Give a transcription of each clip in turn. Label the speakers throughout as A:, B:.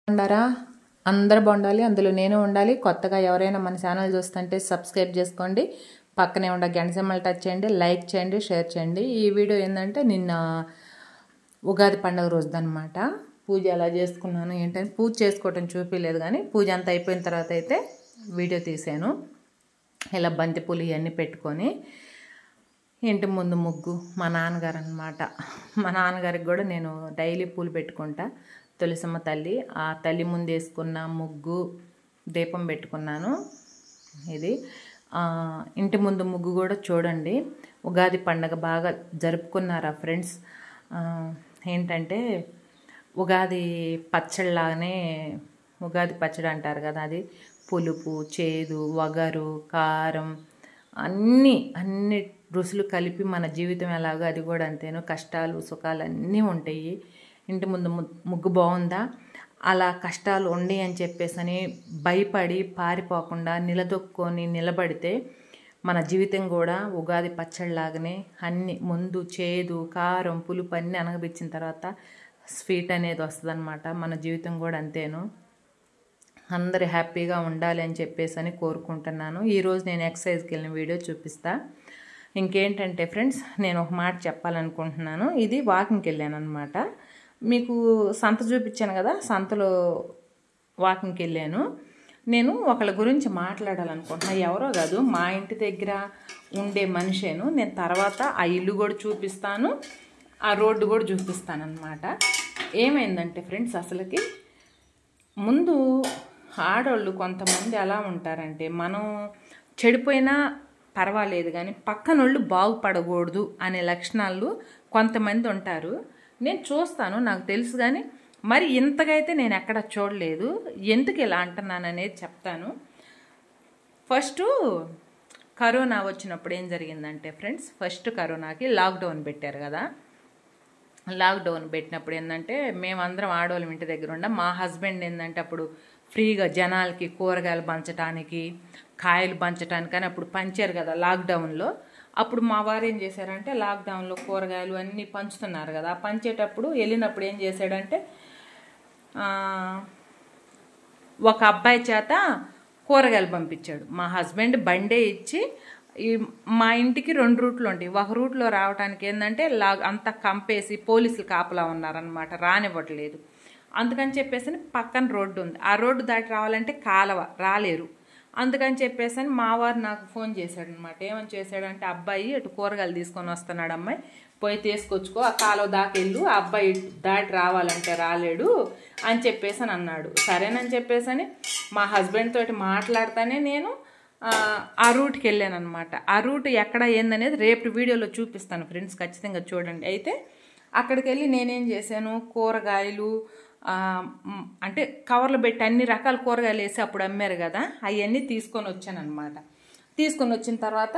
A: బాగుండారా? అందరూ బాగుండాలి, అందులో నేను ఉండాలి. కొత్తగా ఎవరైనా మన ఛానల్ చూస్తుంటే సబ్స్క్రైబ్ చేసుకోండి, పక్కనే ఉండే గంట సింబల్ టచ్ చేయండి, లైక్ చేయండి, షేర్ చేయండి. ఈ వీడియో ఏంటంటే నిన్న ఉగాది పండుగ రోజుదనమాట. పూజ ఎలా చేసుకున్నాను ఏంటంటే పూజ చేసుకోవటం చూపించలేదు, కానీ పూజ అంతా అయిపోయిన తర్వాత అయితే వీడియో తీసాను. ఇలా బంతిపూలు ఇవన్నీ పెట్టుకొని ఇంటి ముందు ముగ్గు మా నాన్నగారు అనమాట. మా నాన్నగారికి కూడా నేను డైలీ పూలు పెట్టుకుంటా. తులసమ్మ తల్లి, ఆ తల్లి ముందు వేసుకున్న ముగ్గు దీపం పెట్టుకున్నాను. ఇది ఇంటి ముందు ముగ్గు కూడా చూడండి. ఉగాది పండగ బాగా జరుపుకున్నారా ఫ్రెండ్స్? ఏంటంటే ఉగాది పచ్చడిలాగానే, ఉగాది పచ్చడి అంటారు కదా, అది పులుపు, చేదు, వగరు, కారం అన్ని రుసులు కలిపి మన జీవితం ఎలాగో అది కూడా అంతేను. కష్టాలు సుఖాలు అన్నీ ఉంటాయి. ఇంటి ముందు ముగ్గు బాగుందా, అలా కష్టాలు ఉండి అని చెప్పేసి భయపడి పారిపోకుండా నిలదొక్కొని నిలబడితే మన జీవితం కూడా ఉగాది పచ్చడిలాగానే అన్ని ముందు చేదు, కారం, పులుపు అన్నీ అనగబిచ్చిన తర్వాత స్వీట్ అనేది వస్తుందన్నమాట. మన జీవితం కూడా అంతేను. అందరు హ్యాపీగా ఉండాలి అని చెప్పేసి కోరుకుంటున్నాను. ఈరోజు నేను ఎక్సర్సైజ్కి వెళ్ళిన వీడియో చూపిస్తా. ఇంకేంటంటే ఫ్రెండ్స్, నేను ఒక మాట చెప్పాలనుకుంటున్నాను. ఇది వాకింగ్కి వెళ్ళాను అనమాట. మీకు సంత చూపించాను కదా, సంతలో వాకింగ్కి వెళ్ళాను. నేను ఒకళ్ళ గురించి మాట్లాడాలనుకుంటున్నాను. ఎవరో కాదు, మా ఇంటి దగ్గర ఉండే మనిషేను. నేను తర్వాత ఆ ఇల్లు కూడా చూపిస్తాను, ఆ రోడ్డు కూడా చూపిస్తాను అనమాట. ఏమైందంటే ఫ్రెండ్స్, అసలుకి ముందు ఆడవాళ్ళు కొంతమంది ఎలా ఉంటారంటే, మనం చెడిపోయినా పర్వాలేదు కానీ పక్కనోళ్ళు బాగుపడకూడదు అనే లక్షణాలు కొంతమంది ఉంటారు. నేను చూస్తాను, నాకు తెలుసు, కానీ మరి ఇంతగా అయితే నేను ఎక్కడ చూడలేదు. ఎందుకు ఇలా అంటున్నాను అనేది చెప్తాను. ఫస్ట్ కరోనా వచ్చినప్పుడు ఏం జరిగిందంటే ఫ్రెండ్స్, ఫస్ట్ కరోనాకి లాక్డౌన్ పెట్టారు కదా. లాక్డౌన్ పెట్టినప్పుడు ఏంటంటే మేమందరం ఆడవాళ్ళం ఇంటి దగ్గర ఉండ. మా హస్బెండ్ ఏంటంటే అప్పుడు ఫ్రీగా జనాలకి కూరగాయలు పంచడానికి, కాయలు పంచడానికి అని అప్పుడు పంచారు కదా లాక్డౌన్లో. అప్పుడు మా వారు ఏం చేశారంటే, లాక్డౌన్లో కూరగాయలు అన్నీ పంచుతున్నారు కదా, పంచేటప్పుడు వెళ్ళినప్పుడు ఏం చేశాడంటే, ఒక అబ్బాయి చేత కూరగాయలు పంపించాడు. మా హస్బెండ్ బండే ఇచ్చి, మా ఇంటికి 2 రూట్లు ఉంటాయి. ఒక రూట్లో రావడానికి ఏంటంటే అంతా కంపేసి పోలీసులు కాపలా ఉన్నారనమాట, రానివ్వట్లేదు. అందుకని చెప్పేసి పక్కన రోడ్డు ఉంది, ఆ రోడ్డు దాటి రావాలంటే కాలవ, రాలేరు. అందుకని చెప్పేసి మా వారు నాకు ఫోన్ చేశాడు అనమాట. ఏమని చేశాడంటే, అబ్బాయి ఇటు కూరగాయలు తీసుకొని వస్తున్నాడు, అమ్మాయి పోయి తీసుకొచ్చుకో, ఆ కాలువ దాకా వెళ్ళు, ఆ అబ్బాయి దాటి రావాలంటే రాలేడు అని చెప్పేసి అన్నాడు. సరేనని చెప్పేసి మా హస్బెండ్ తోటి మాట్లాడుతానే నేను ఆ రూట్కి వెళ్ళాను అనమాట. ఆ రూట్ ఎక్కడ ఏందనేది రేపు వీడియోలో చూపిస్తాను ఫ్రెండ్స్, ఖచ్చితంగా చూడండి. అయితే అక్కడికి వెళ్ళి నేనేం చేశాను, కూరగాయలు అంటే కవర్లు పెట్టి అన్ని రకాల కూరగాయలు వేసి అప్పుడు అమ్మారు కదా, అవన్నీ తీసుకొని వచ్చాను అనమాట. తీసుకొని వచ్చిన తర్వాత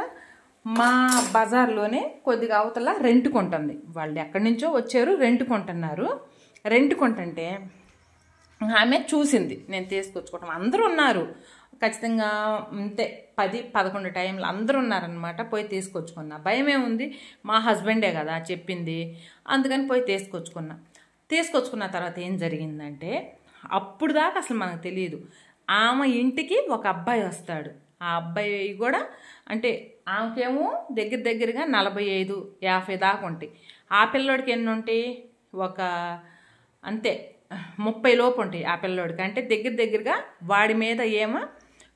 A: మా బజార్లోనే కొద్దిగా అవతల రెంట్కి ఉంటుంది. వాళ్ళు ఎక్కడి నుంచో వచ్చారు, రెంట్కి ఉంటున్నారు. రెంట్కి ఉంటుంటే ఆమె చూసింది నేను తీసుకొచ్చుకోవటం. అందరూ ఉన్నారు ఖచ్చితంగా, అంతే 10-11 టైంలో అందరూ ఉన్నారనమాట. పోయి తీసుకొచ్చుకున్నా. భయమే ఉంది, మా హస్బెండే కదా చెప్పింది, అందుకని పోయి తీసుకొచ్చుకున్న తర్వాత ఏం జరిగిందంటే, అప్పుడు దాకా అసలు మనకు తెలియదు, ఆమె ఇంటికి ఒక అబ్బాయి వస్తాడు. ఆ అబ్బాయి కూడా అంటే ఆమెకేమో దగ్గరగా 45-50 దాకా ఉంటాయి. ఆ పిల్లోడికి ఎన్ని ఉంటాయి, ఒక అంతే 30 లోపు ఉంటాయి ఆ పిల్లోడికి. అంటే దగ్గరగా వాడి మీద ఏమో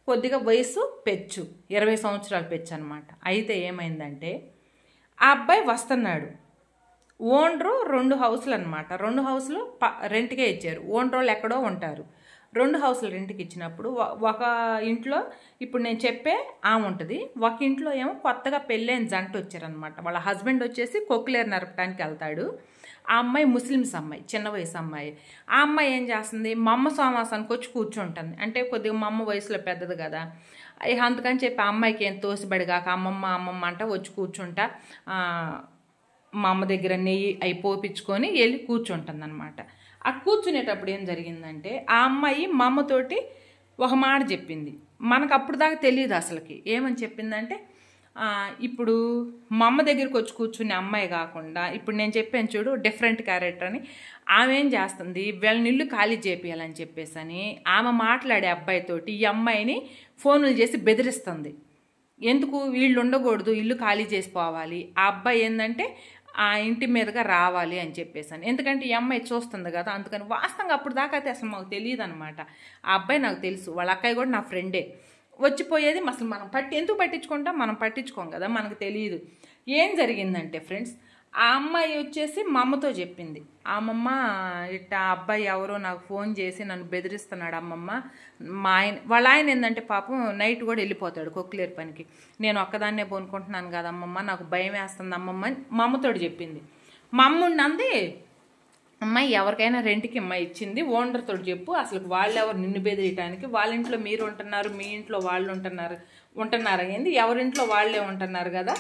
A: కొద్దిగా వయసు పెచ్చు, 20 సంవత్సరాలు పెచ్చు అనమాట. అయితే ఏమైందంటే, ఆ అబ్బాయి వస్తున్నాడు. ఓనరు 2 హౌసులు అనమాట. 2 హౌసులు రెంట్కే ఇచ్చారు. ఓనరోళ్ళు ఎక్కడో ఉంటారు. 2 హౌసులు రెంట్కి ఇచ్చినప్పుడు ఒక ఇంట్లో ఇప్పుడు నేను చెప్పే ఆమె ఉంటుంది, ఒక ఇంట్లో ఏమో కొత్తగా పెళ్ళైన జంట వచ్చారనమాట. వాళ్ళ హస్బెండ్ వచ్చేసి కొక్లేరు నరపడానికి వెళ్తాడు. ఆ అమ్మాయి ముస్లిమ్స్ అమ్మాయి, చిన్న వయసు అమ్మాయి. ఆ అమ్మాయి ఏం చేస్తుంది, మా అమ్మ సోమాసానికి వచ్చి కూర్చుంటుంది. అంటే కొద్దిగా మా అమ్మ వయసులో పెద్దది కదా, అందుకని చెప్పి ఆ అమ్మాయికి ఏం తోసిబడిగాక అమ్మమ్మ అంట వచ్చి కూర్చుంటా మా అమ్మ దగ్గర నెయ్యి అవి పోపించుకొని వెళ్ళి కూర్చుంటుంది అనమాట. ఆ కూర్చునేటప్పుడు ఏం జరిగిందంటే, ఆ అమ్మాయి మా అమ్మతోటి ఒక మాట చెప్పింది. మనకు అప్పుడు దాకా తెలియదు అసలుకి. ఏమని చెప్పిందంటే, ఇప్పుడు మా అమ్మ దగ్గరికి వచ్చి కూర్చునే అమ్మాయి కాకుండా ఇప్పుడు నేను చెప్పాను చూడు డిఫరెంట్ క్యారెక్టర్ అని, ఆమె ఏం చేస్తుంది, వీళ్ళని ఇల్లు ఖాళీ చేపియాలని చెప్పేసి అని ఆమె మాట్లాడే అబ్బాయితోటి ఈ అమ్మాయిని ఫోన్లు చేసి బెదిరిస్తుంది. ఎందుకు, వీళ్ళు ఉండకూడదు, ఇల్లు ఖాళీ చేసిపోవాలి, ఆ అబ్బాయి ఏంటంటే ఆ ఇంటి మీదుగా రావాలి అని చెప్పేసాను. ఎందుకంటే ఈ అమ్మాయి చూస్తుంది కదా, అందుకని వాస్తవంగా అప్పుడు దాకా అయితే అసలు మాకు తెలియదు అనమాట. ఆ అబ్బాయి నాకు తెలుసు, వాళ్ళ అక్కయ్య కూడా నా ఫ్రెండే. వచ్చిపోయేది అసలు మనం ఎందుకు పట్టించుకుంటాం, మనం పట్టించుకోం కదా, మనకు తెలియదు. ఏం జరిగిందంటే ఫ్రెండ్స్, ఆ అమ్మాయి వచ్చేసి మా అమ్మతో చెప్పింది. అమ్మమ్మ ఇట్లా అబ్బాయి ఎవరో నాకు ఫోన్ చేసి నన్ను బెదిరిస్తున్నాడు అమ్మమ్మ. వాళ్ళ ఆయన ఏంటంటే పాపం నైట్ కూడా వెళ్ళిపోతాడు కొక్లేరు పనికి. నేను ఒక్కదాన్నే పోనుకుంటున్నాను కదా అమ్మమ్మ, నాకు భయం వేస్తుంది అమ్మమ్మ అని మా అమ్మతోటి చెప్పింది. మా అమ్మ ఉన్నది, అమ్మాయి ఎవరికైనా రెంట్కి అమ్మాయి ఇచ్చింది, ఓనర్తో చెప్పు, అసలు వాళ్ళెవరు నిన్ను బెదిరియటానికి, వాళ్ళ ఇంట్లో మీరు ఉంటున్నారు, మీ ఇంట్లో వాళ్ళు ఉంటున్నారు ఏంది, ఎవరింట్లో వాళ్ళే ఉంటున్నారు కదా,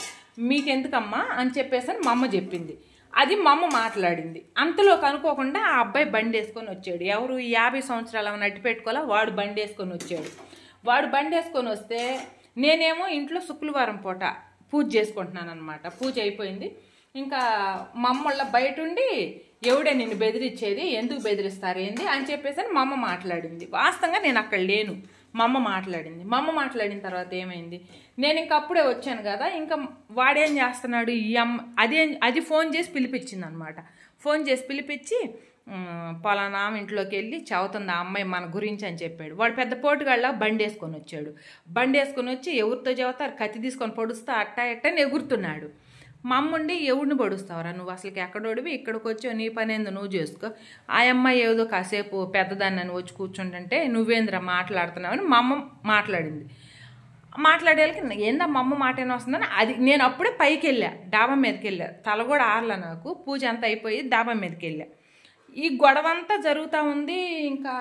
A: మీకెందుకమ్మా అని చెప్పేసి మా అమ్మ చెప్పింది. అది మా అమ్మ మాట్లాడింది. అంతలో కనుక్కోకుండా ఆ అబ్బాయి బండి వేసుకొని వచ్చాడు. ఎవరు, 50 సంవత్సరాలు ఏమైనా అట్టి పెట్టుకోవాలా, వాడు బండి వేసుకొని వచ్చాడు. వాడు బండి వేసుకొని వస్తే నేనేమో ఇంట్లో శుక్రవారం పూట పూజ చేసుకుంటున్నాను అనమాట. పూజ అయిపోయింది. ఇంకా మా అమ్మ వాళ్ళ బయట ఉండి ఎవడే నిన్ను బెదిరించేది, ఎందుకు బెదిరిస్తారు ఏంది అని చెప్పేసి మా అమ్మ మాట్లాడింది. వాస్తవంగా నేను అక్కడ లేను, మా అమ్మ మాట్లాడింది. మా అమ్మ మాట్లాడిన తర్వాత ఏమైంది, నేను ఇంక అప్పుడే వచ్చాను కదా, ఇంకా వాడేం చేస్తున్నాడు, ఈ అమ్మ అది ఫోన్ చేసి పిలిపించింది అనమాట. ఫోన్ చేసి పిలిపించి పలానా ఇంట్లోకి వెళ్ళి చదువుతుంది ఆ అమ్మాయి మన గురించి అని చెప్పాడు. వాడు పెద్ద పోటుగాళ్ళ బండి వేసుకొని వచ్చాడు. బండి వేసుకొని వచ్చి ఎవరితో చదువుతారు, కత్తి తీసుకొని పొడుస్తా అట్టా ఎట్టని ఎగురుతున్నాడు. మా అమ్మ ఉండి, ఎవడిని పొడుస్తావురా నువ్వు, అసలుకి ఎక్కడోడివి, ఇక్కడికి వచ్చావు, నీ పని ఏందో నువ్వు చేసుకో, ఆ అమ్మాయి ఏదో కాసేపు పెద్దదాన్ని అని వచ్చి కూర్చుంటుంటే నువ్వేంద్రా మాట్లాడుతున్నావని మా అమ్మ మాట్లాడింది. మాట్లాడేళ్ళకి ఏందా మా అమ్మ మాట ఏమో వస్తుందని అది నేను అప్పుడే పైకి వెళ్ళా, డాబా మీదకి వెళ్ళా. తల కూడా ఆరలా నాకు, పూజ అంతా అయిపోయి డాబా మీదకి వెళ్ళా. ఈ గొడవ అంతా జరుగుతూ ఉంది. ఇంకా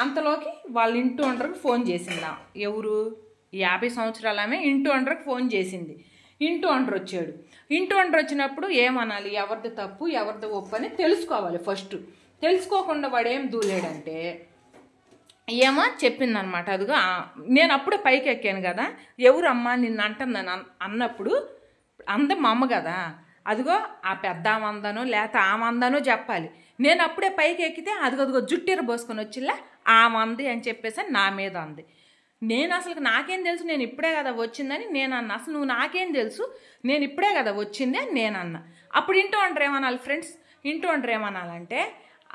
A: అంతలోకి వాళ్ళ ఇంటి ఓనర్కి ఫోన్ చేసిందా, ఎవరు 50 సంవత్సరాలు ఆమె ఇంటి ఓనర్కి ఫోన్ చేసింది. ఇంటి ఓనర్ వచ్చాడు. ఇంటి ఓనర్ వచ్చినప్పుడు ఏమనాలి, ఎవరిది తప్పు ఎవరిది ఒప్పు అని తెలుసుకోవాలి. ఫస్ట్ తెలుసుకోకుండా వాడు ఏం దూలేడంటే ఏమో చెప్పిందనమాట. అదిగో నేను అప్పుడే పైకి ఎక్కాను కదా, ఎవరు అమ్మ నిన్ను అంటుందని అన్నప్పుడు మా అమ్మ కదా, అదిగో ఆ పెద్ద ఆమందనో లేకపోతే ఆమందనో చెప్పాలి. నేను అప్పుడే పైకి ఎక్కితే అదిగో జుట్టెర పోసుకొని వచ్చిలా ఆమంది అని చెప్పేసి నా మీద అంది. నేను అసలు నాకేం తెలుసు, నేను ఇప్పుడే కదా వచ్చిందని నేను అన్నా. అసలు నువ్వు నాకేం తెలుసు, నేను ఇప్పుడే కదా వచ్చింది అని నేను అన్నా. అప్పుడు ఇంటి ఓనర్ ఏమనాలి ఫ్రెండ్స్, ఇంటి ఓనర్ ఏమనాలంటే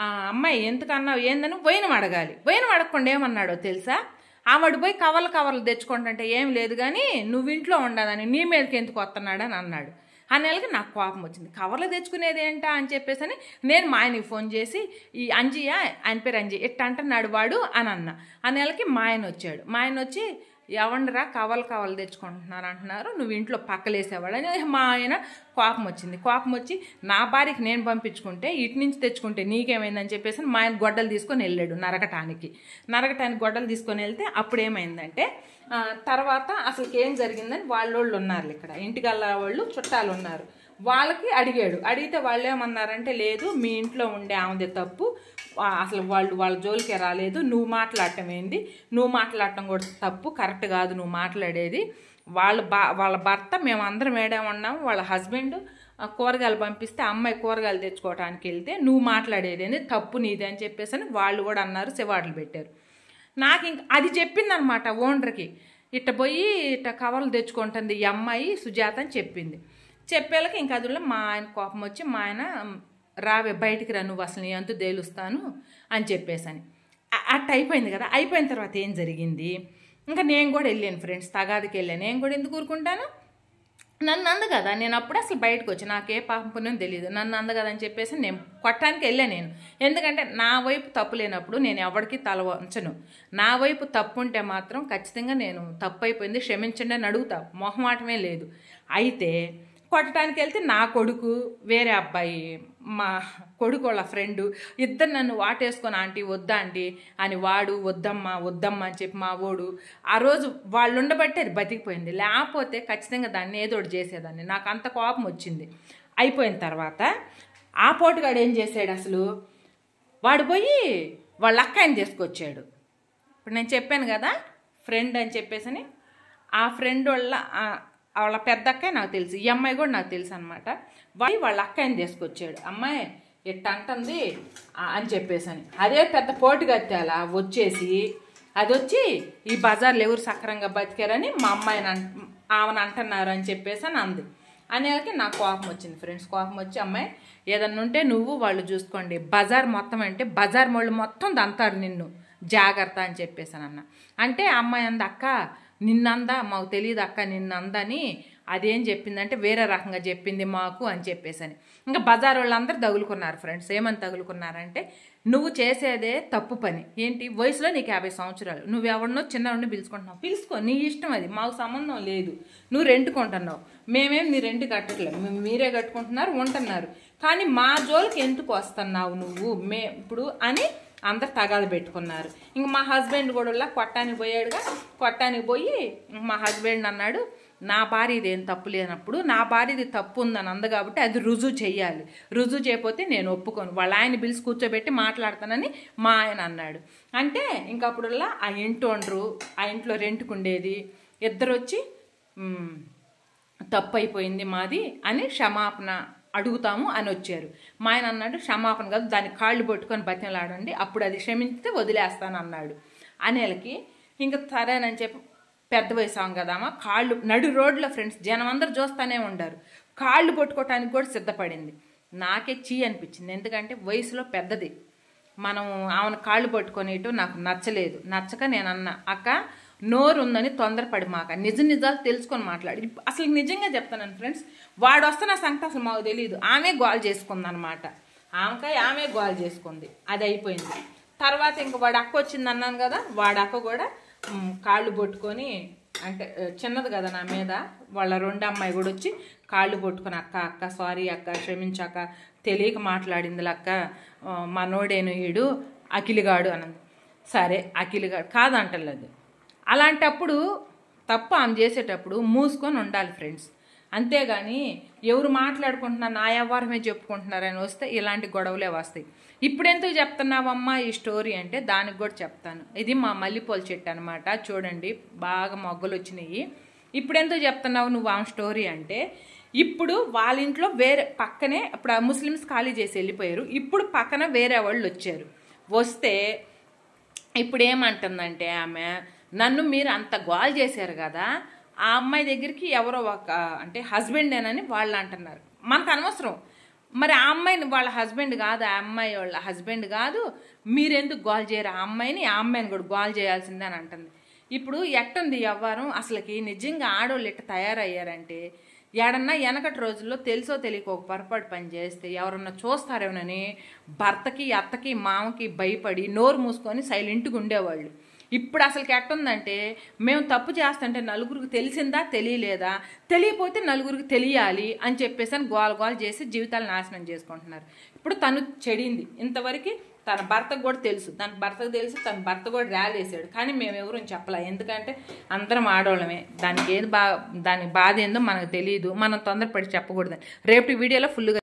A: ఆ అమ్మాయి ఎందుకన్నావు ఏందని పోయిన అడగాలి. పోయిన అడగకుండా ఏమన్నాడో తెలుసా, ఆవిడ పోయి కవర్లు తెచ్చుకుంటుంటే ఏం లేదు కానీ నువ్వు ఇంట్లో ఉండదని నీ మీదకి ఎందుకు వస్తున్నాడని అన్నాడు. ఆ నెలకి నాకు కోపం వచ్చింది. కవర్లు తెచ్చుకునేది ఏంటా అని చెప్పేసి అని నేను మా ఆయనకి ఫోన్ చేసి ఈ అంజియా, ఆయన పేరు అంజీ, ఎట్ట అంటున్నాడు వాడు అని అన్న. ఆ నెలకి మా ఆయన వచ్చాడు. మా ఆయన వచ్చి ఎవండరా కవర్లు తెచ్చుకుంటున్నారు అంటున్నారు, నువ్వు ఇంట్లో పక్కలేసేవాడు అని మా ఆయన కోపం వచ్చింది. కోపం వచ్చి నా భార్యకి నేను పంపించుకుంటే ఇటు నుంచి తెచ్చుకుంటే నీకేమైందని చెప్పేసి మా ఆయన గొడ్డలు తీసుకొని వెళ్ళాడు నరకటానికి గొడ్డలు తీసుకొని వెళ్తే అప్పుడు ఏమైందంటే తర్వాత అసలుకి ఏం జరిగిందని వాళ్ళోళ్ళు ఉన్నారు ఇక్కడ, ఇంటికల్లా వాళ్ళు చుట్టాలు ఉన్నారు, వాళ్ళకి అడిగితే వాళ్ళు ఏమన్నారంటే లేదు మీ ఇంట్లో ఉండే ఆమెదే తప్పు, అసలు వాళ్ళ జోలికే రాలేదు, నువ్వు మాట్లాడటం ఏంది, నువ్వు మాట్లాడటం కూడా తప్పు, కరెక్ట్ కాదు నువ్వు మాట్లాడేది, వాళ్ళ భర్త మేము అందరం ఏడేమన్నాము, వాళ్ళ హస్బెండ్ కూరగాయలు పంపిస్తే అమ్మాయి కూరగాయలు తెచ్చుకోవడానికి వెళ్తే నువ్వు మాట్లాడేది ఏంది తప్పు నీది అని చెప్పేసి అని వాళ్ళు కూడా అన్నారు, శివాట్లు పెట్టారు. నాకు ఇంక అది చెప్పిందనమాట ఓనర్కి, ఇట్ట పోయి ఇట్ట కవర్లు తెచ్చుకుంటుంది ఈ అమ్మాయి సుజాత అని చెప్పింది. చెప్పేళ్ళకి ఇంక అదిలో మా ఆయన కోపం వచ్చి మా ఆయన రావే బయటికి రా, నువ్వు అసలు నీ అంతు తేలుస్తాను అని చెప్పేసని అట్ట అయిపోయింది కదా. అయిపోయిన తర్వాత ఏం జరిగింది, ఇంకా నేను కూడా వెళ్ళాను ఫ్రెండ్స్, తగాదికి వెళ్ళాను. నేను కూడా ఎందుకు ఊరుకుంటాను, నన్ను అంద కదా, నేను అప్పుడు అసలు బయటకు వచ్చి నాకే పాపం పుణ్యం తెలియదు, నన్ను అంద కదా అని చెప్పేసి నేను కొట్టడానికి వెళ్ళాను నేను. ఎందుకంటే నా వైపు తప్పు లేనప్పుడు నేను ఎవరికి తల వంచను, నా వైపు తప్పు ఉంటే మాత్రం ఖచ్చితంగా నేను తప్పు అయిపోయింది క్షమించండి అని అడుగుతా, మొహమాటమే లేదు. అయితే కొట్టడానికి వెళ్తే నా కొడుకు వేరే అబ్బాయి మా కొడుకు వాళ్ళ ఫ్రెండు ఇద్దరు నన్ను వాటేసుకొని ఆంటీ వద్దా ఆంటీ అని వాడు వద్దమ్మా అని చెప్పి మా వాడు ఆ రోజు వాళ్ళు ఉండబట్టే అది బతికిపోయింది, లేకపోతే ఖచ్చితంగా దాన్ని ఏదో ఒకటి చేసేదాన్ని. నాకు అంత కోపం వచ్చింది. అయిపోయిన తర్వాత ఆ పోటుగాడు ఏం చేశాడు, అసలు వాడు పోయి వాళ్ళ అక్కని తీసుకొచ్చాడు. ఇప్పుడు నేను చెప్పాను కదా ఫ్రెండ్ అని చెప్పేసి, ఆ ఫ్రెండ్ వాళ్ళ వాళ్ళ పెద్ద అక్కయ్య నాకు తెలుసు, ఈ అమ్మాయి కూడా నాకు తెలుసు అనమాట. వాళ్ళ అక్కయ్యని తీసుకొచ్చాడు, అమ్మాయి ఇట్ట అంటుంది అని చెప్పేసని. అదే పెద్ద పోటుగత్తే వచ్చేసి అది వచ్చి ఈ బజార్లో ఎవరు సక్రంగా బతికారని మా అమ్మాయిని ఆమెను అంటున్నారు అని చెప్పేసి అని అంది. అనేకి నాకు కోపం వచ్చింది ఫ్రెండ్స్. కోపం వచ్చి, అమ్మాయి ఏదన్నా ఉంటే నువ్వు వాళ్ళు చూసుకోండి, బజార్ మొత్తం అంటే బజార్ వాళ్ళు మొత్తం దంతారు నిన్ను, జాగ్రత్త అని చెప్పేసాను అన్న. అంటే అమ్మాయి అంది, అక్క నిన్నందా, మాకు తెలియదు అక్క నిన్నందని, అదేం చెప్పిందంటే వేరే రకంగా చెప్పింది మాకు అని చెప్పేసని. ఇంకా బజార్ వాళ్ళందరూ తగులుకున్నారు ఫ్రెండ్స్. ఏమని తగులుకున్నారంటే, నువ్వు చేసేదే తప్పు పని, ఏంటి వయసులో నీకు 50 సంవత్సరాలు, నువ్వెవరినో చిన్నవాడిని పిలుచుకుంటున్నావు, పిలుచుకో, నీ ఇష్టం, అది మాకు సంబంధం లేదు, నువ్వు రెంట్ కొంటున్నావు, మేమేం నీ రెంట్ కట్టట్లేదు, మీరే కట్టుకుంటున్నారు ఉంటున్నారు, కానీ మా జోలికి ఎందుకు వస్తున్నావు నువ్వు ఇప్పుడు అని అందరు తగాద పెట్టుకున్నారు. ఇంక మా హస్బెండ్ కూడా కొట్టానికి పోయాడుగా, కొట్టానికి పోయి మా హస్బెండ్ అన్నాడు, నా భార్య ఇదేం తప్పు లేనప్పుడు నా భార్యది తప్పు ఉందని అంది కాబట్టి అది రుజువు చెయ్యాలి, రుజువు చేయకపోతే నేను ఒప్పుకోను, వాళ్ళ ఆయన పిలిచి కూర్చోబెట్టి మాట్లాడతానని మా ఆయన అన్నాడు. అంటే ఇంకప్పుడల్లా ఆ ఇంటి ఓనరు, ఆ ఇంట్లో రెంట్కుండేది ఇద్దరు వచ్చి తప్పు అయిపోయింది మాది అని క్షమాపణ అడుగుతాము అని వచ్చారు. మా ఆయన అన్నాడు, క్షమాపణ కాదు, దాన్ని కాళ్ళు పట్టుకొని బతిమలాడండి, అప్పుడు అది క్షమించితే వదిలేస్తాను అన్నాడు. అనేలకి ఇంకా సరేనని చెప్పి, పెద్ద వయసు కదామా, కాళ్ళు నడు రోడ్లో ఫ్రెండ్స్ జనం అందరు చూస్తూనే ఉండారు, కాళ్ళు పట్టుకోవటానికి కూడా సిద్ధపడింది. నాకే చీ అనిపించింది, ఎందుకంటే వయసులో పెద్దది, మనం ఆమెను కాళ్ళు పట్టుకొనిటో నాకు నచ్చలేదు. నచ్చక నేను అన్నా, అక్క నోరు ఉందని తొందరపడి మాక నిజాలు తెలుసుకొని మాట్లాడి. అసలు నిజంగా చెప్తాను ఫ్రెండ్స్, వాడు వస్తున్న సంగతి అసలు మాకు తెలియదు, ఆమె గోల్ చేసుకుంది అనమాట, ఆమె గోల్ చేసుకుంది, అది అయిపోయింది. తర్వాత ఇంక వాడు అక్క వచ్చింది అన్నాను కదా, వాడు అక్క కూడా కాళ్ళు పట్టుకొని, అంటే చిన్నది కదా నా మీద, వాళ్ళ రెండో అమ్మాయి కూడా వచ్చి కాళ్ళు పట్టుకొని, అక్క సారీ అక్క, క్షమించాక, తెలియక మాట్లాడింది అక్క, మనోడేను ఈడు అఖిలిగాడు అన్నది. సరే అఖిలిగాడు కాదంటలేదు, అలాంటప్పుడు తప్పు ఆమె చేసేటప్పుడు మూసుకొని ఉండాలి ఫ్రెండ్స్, అంతేగాని ఎవరు మాట్లాడుకుంటున్నా నా వ్యవహారమే చెప్పుకుంటున్నారని వస్తే ఇలాంటి గొడవలే వస్తాయి. ఇప్పుడు ఎందుకు చెప్తున్నావమ్మా ఈ స్టోరీ అంటే దానికి కూడా చెప్తాను. ఇది మా మల్లెపూల చెట్టు అనమాట, చూడండి బాగా మొగ్గలు వచ్చినాయి. ఇప్పుడు ఎందుకు చెప్తున్నావు నువ్వు ఆమె స్టోరీ అంటే, ఇప్పుడు వాళ్ళ ఇంట్లో వేరే పక్కనే, ఇప్పుడు ఆ ముస్లిమ్స్ ఖాళీ చేసి వెళ్ళిపోయారు, ఇప్పుడు పక్కన వేరే వాళ్ళు వచ్చారు. వస్తే ఇప్పుడు ఏమంటుందంటే ఆమె, నన్ను మీరు అంత గోల్ చేశారు కదా, ఆ అమ్మాయి దగ్గరికి ఎవరో ఒక అంటే హస్బెండేనని వాళ్ళు అంటున్నారు, మనకు అనవసరం, మరి ఆ అమ్మాయిని వాళ్ళ హస్బెండ్ కాదు, ఆ అమ్మాయి వాళ్ళ హస్బెండ్ కాదు, మీరెందుకు గోల్ చేయరు ఆ అమ్మాయిని కూడా గోల్ చేయాల్సిందే అని అంటుంది. ఇప్పుడు ఎట్టుంది వ్యవహారం అసలుకి, నిజంగా ఆడవాళ్ళు ఎట్ట తయారయ్యారంటే, ఏడన్నా వెనకటి రోజుల్లో తెలుసో తెలియక ఒక పొరపాటు పని చేస్తే ఎవరన్నా చూస్తారేమోనని భర్తకి అత్తకి మామకి భయపడి నోరు మూసుకొని సైలెంట్గా ఉండేవాళ్ళు. ఇప్పుడు అసలుకి ఎట్టుందంటే, మేము తప్పు చేస్తుంటే నలుగురికి తెలిసిందా తెలియలేదా, తెలియపోతే నలుగురికి తెలియాలి అని చెప్పేసి అని గోల చేసి జీవితాలు నాశనం చేసుకుంటున్నారు. ఇప్పుడు తను చెడింది, ఇంతవరకు తన భర్తకు కూడా తెలుసు, తన భర్త కూడా ర్యాలేసాడు, కానీ మేము ఎవరు చెప్పలే, ఎందుకంటే అందరం ఆడవాళ్ళమే, దానికి దాని బాధ ఏందో మనకు తెలియదు, మనం తొందరపడి చెప్పకూడదని. రేపటి వీడియోలో ఫుల్గా